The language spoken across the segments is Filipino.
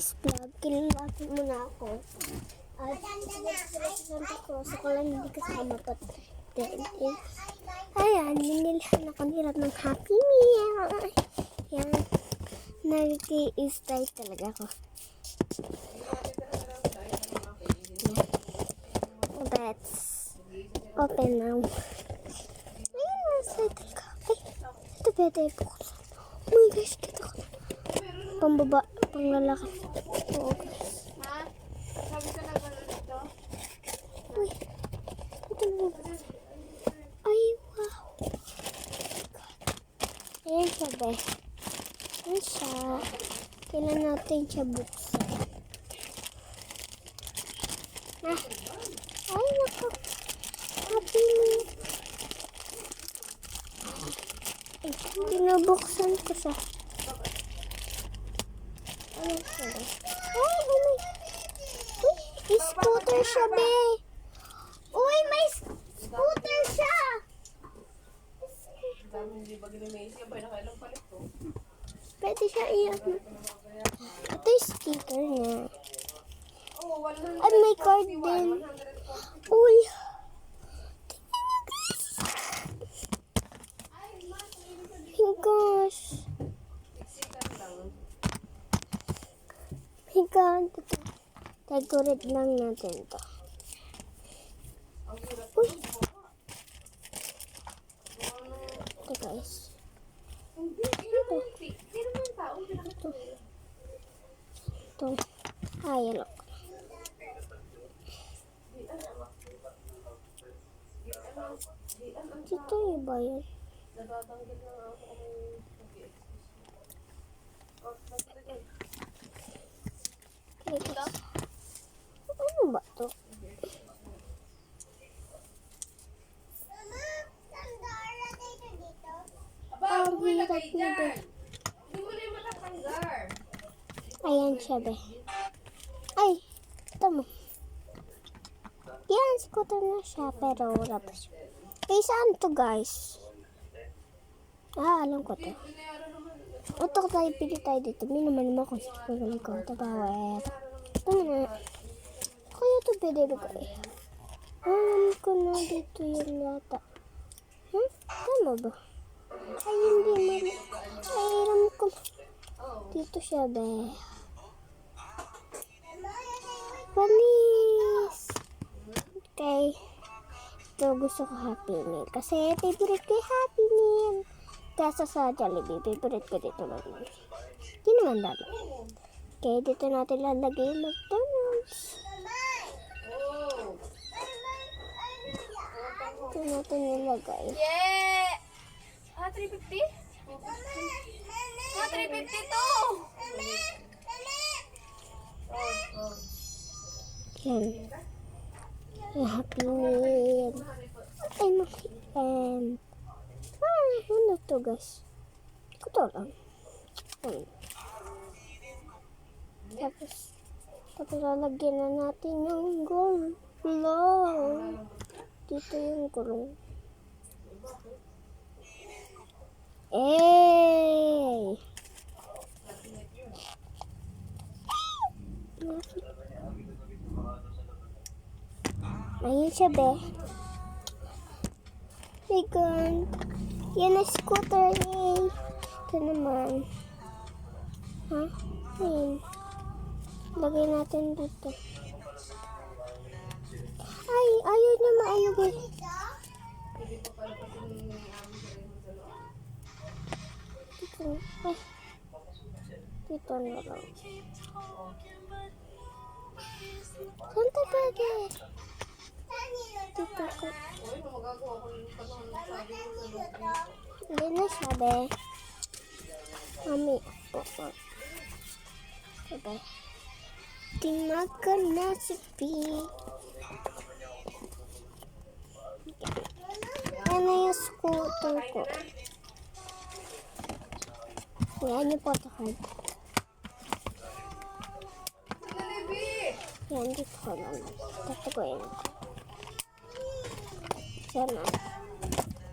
today's vlog, kilalatin muna ako. At Santa Cruz, ako lang hindi kasama pa. Ayan, binilhan ako nila ng Happy Meal. Ayan, nag-i-stay talaga ako. Let's open now. Ayan, excited ka. Ay, ito pwede buksan. Oh my gosh, kita ko. Pambaba, panglalaki. Oo, guys. Ha? Sabi ka na ba dito? Uy, ito mo. Ay, wow. Ayan siya, be. Ayan siya. Kailan natin siya buksan. Ah. Ay, naku. Happy Meal. Ay, binubuksan ko siya. Ano siya, be? Ay, may... Uy, scooter siya, be. Uy, may scooter siya. Dami hindi ba ginamesi? Abay, nakailang palit to. Pwede siya iyak. Ito yung sticker niya. Oh, 100. Ay, may card din. Uy. Oh my gosh. My God. Decorate lang natin to. Uy. Ito guys. Ito. Ay, look. Dito yung ba yun? Natatanggit na nga ako Ano ba to? Aba, Ang may hirap lagay na dyan. din. Hindi mo na yung matatanggar. Ayan siya, be. Ay, ito mo. Yan, scooter na siya, pero wala pa siya. Eh, saan to, guys? Ah, alam ko to. Ito tayo, pili tayo dito. May naman ko sa pagkakas ko. Ito ba, wet? Ito mo na. Kaya ito pwede lagay. Alam ko na dito yun yata. Tama ba? Ay, hindi man. Ay, alam ko. Dito siya, be. Panis! Okay. Ito gusto ko Happy Meal. Kasi favorite ko yung Happy Meal. Kasa sa Jollibee, favorite ko dito lang. Hindi naman dami. Okay, dito natin lalagay yung McDonald's. Dito natin nilagay. Yeah! Ah, 350? Ah, 350 to! Yan. Yung Happy Meal. Ay, makipan. Ano to, guys? Ito lang. Tapos lalagyan na natin yung gulong. Dito yung gulong. Hey! Ayun siya, be. Second. Yan na scooter, yay. Ito naman. Ha? Ayun. Lagay natin dito. Ay, ayaw niya maalugay. Dito na. Ay. Dito na lang. Saan ito pwede? Dito ko. Hindi na siya, be. Mami. Sabi. Tingnan ka na si P. Yan na yung scooter ko. Yan yung photocard. Yan, dito ko lang. Tatagoyin ko. Yan na.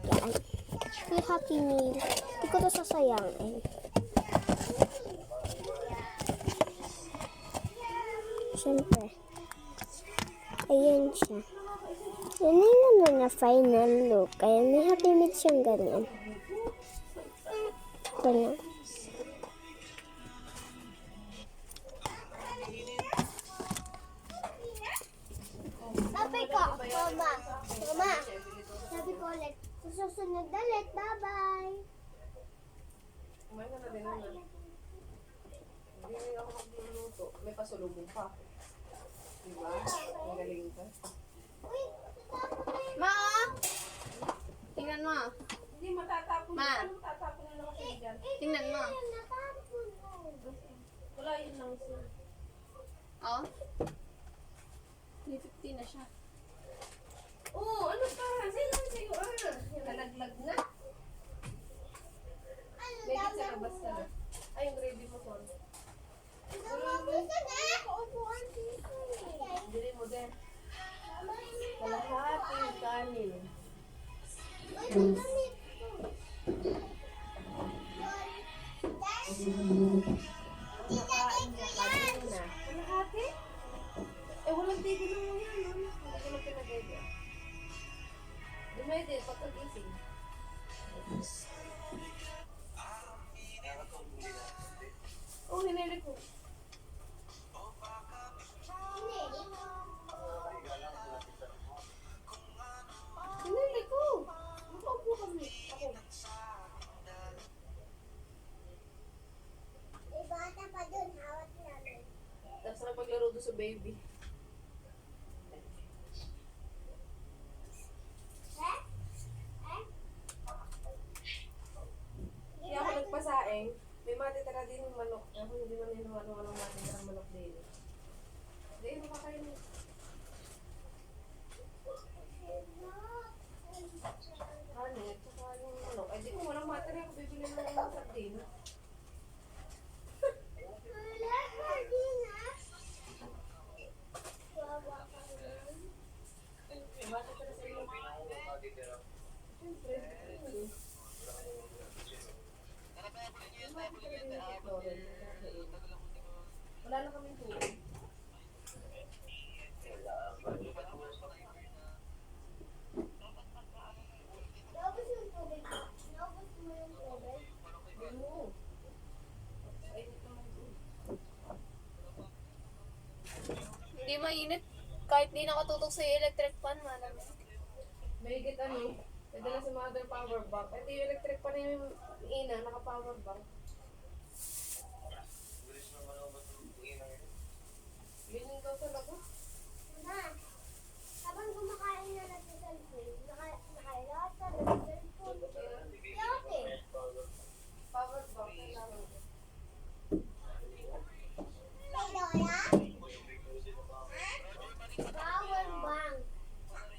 Yan. May Happy Meal. Hindi ko ito sasayangin. syempre. Ayan siya. Yan yung ano na final look. Kaya may Happy Meal siyang ganyan. Ito na. Sabi ko, Mama. Mama. Sabi ko ulit. Susunod ulit. Bye-bye. Kumain ka na din naman. Hindi ako magluluto. May pasulubong pa. Diba? Magaling ka. Ma! Tingnan mo. Hindi matatapon. Ma. Ano matatapon na lang kasi dyan? Tingnan mo. Wala yun lang siya. Oh. 350 na siya. Oo, ano pa? Sino sa'yo? Nalaglag na. Medyo sa labas ka na. Ay, yung ready mo son. Dili mo din. Kalahati yung kanin. Nakain niya kanina. Kalahati? Eh, walang TV naman yan. No? Hindi ko na pinagay. Dumede, pagkagising. Oh, hinili ko. Hinili ko. Makaupo kami. Ako. Bata pa dun, hawat namin. Tapos napaglaro doon sa baby. Hindi ako nagpasaing. May matitira din yung manok. Ako hindi man yun ano matitira ng manok din. Hindi, makakain mo. Honey, at saka yung manok. Ay, di ko walang matitira. Ako bibili ng mga sardin. May matitira sa iyo. Siyempre. Wala na kaming tubig. Naubos yung tubig. Naubos mo yung tubig. Hindi mo. Ay, hindi ka mag-tubig. Hindi mainit. Kahit di nakatutok sa electric fan, malamig. May higit ano, pwede na si mother power bank. Ito yung electric pa rin yung ina, naka-power bank. Ganyan daw talaga. Ma, habang kumakain na nag-cellphone, nakailat ka nag-cellphone. Yote. Power bank, kailangan ko. Kay Lola? Power bank.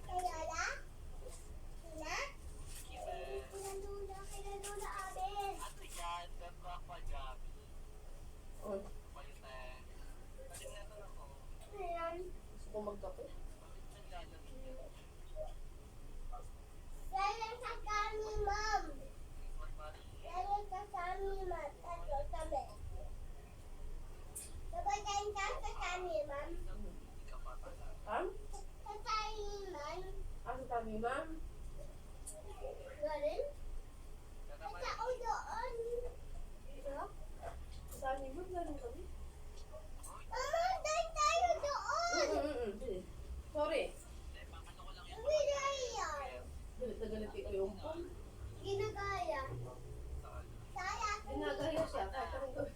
Kay Lola? Sina? Kay Lola Abel. Oh, Ayan. gusto ko magkape. Galing sa kami, Mom. Galing sa kami, Mom. Tatlo kami. Sabay galing ka sa kami, Mom. Ha? Sa kami, Mom. Asa kami, ma'am? Galing? Sa uloan. Ito? Saan ni ma'am? Galing kami? Mama, dahil tayo doon. Sige. Sorry. Ginagaya. Galit na galit ko yung phone. Ginagaya. Saya. Ginagaya siya. Kahit anong gawin.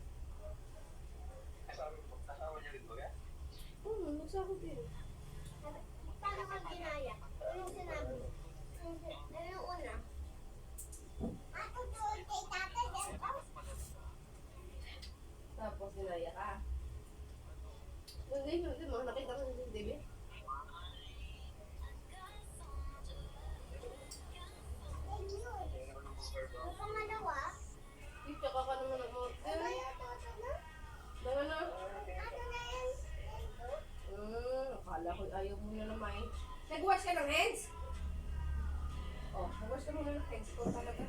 Nagsakot din. Paano ka ginaya? Anong sinabi mo? Anong una? Ako doon kay tatay. Tapos ginaya ka. Hindi mo. Nakita ko sa TV. Ang pangalawa? Ika ka naman ng mga. Ano yung toto na? Dama na. Ano na yan? Akala ko ayaw mo na naman. Nag-wash ka ng hands? Oh, nag-wash ka muna ng hands. Ikaw talaga.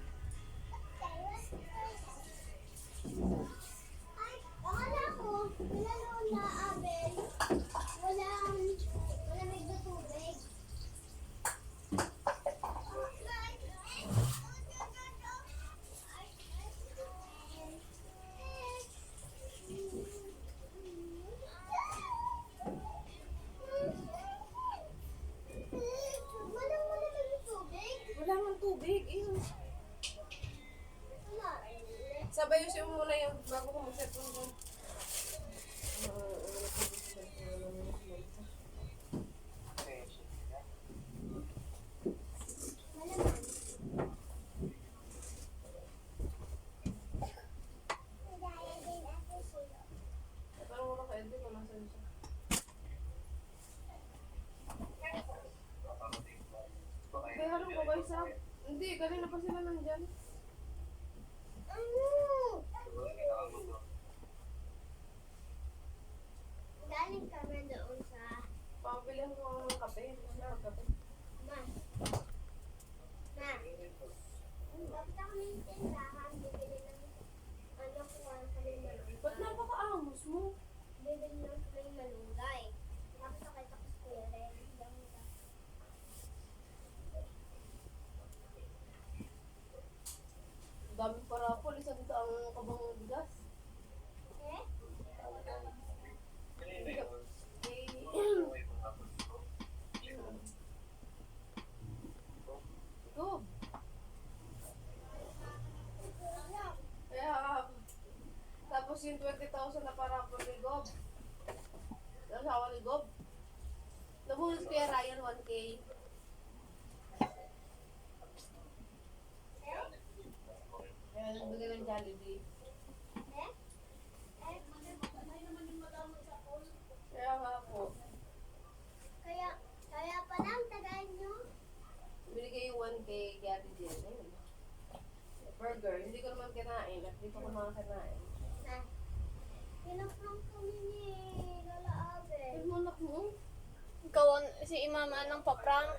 Ay, akala ko, pinanood na Abel. kanina pa sila nandyan. Galing kami doon sa... Pabilihan mo ako ng kape. Wala, kape. Ma. Ma. Dapat ako ng tindahan. Bibili ng... Ano ko kami malunggay. Ba't napaka-amos mo? Bibili ng kami malunggay. Tapos nakita ko sa kuya rin. Ang daming parapol. Isa dito ang kabang bigas. Eh? Go. Kaya, tapos yung 20,000 na parapol ni Gob. Ang asawa ni Gob. Nabunod kaya Ryan 1K. Kaya nagbigay ng Jollibee. Eh? Eh? Kaya nga po, Kaya pa lang, tagaan nyo. binigay yung 1K kay Ate Jen. Ayun. Burger, hindi ko naman kinain. At dito ko mga kinain. Na. Pinaprank kami ni Lola Abe. Ay, manak mo. Ikaw, si Imama ng paprank.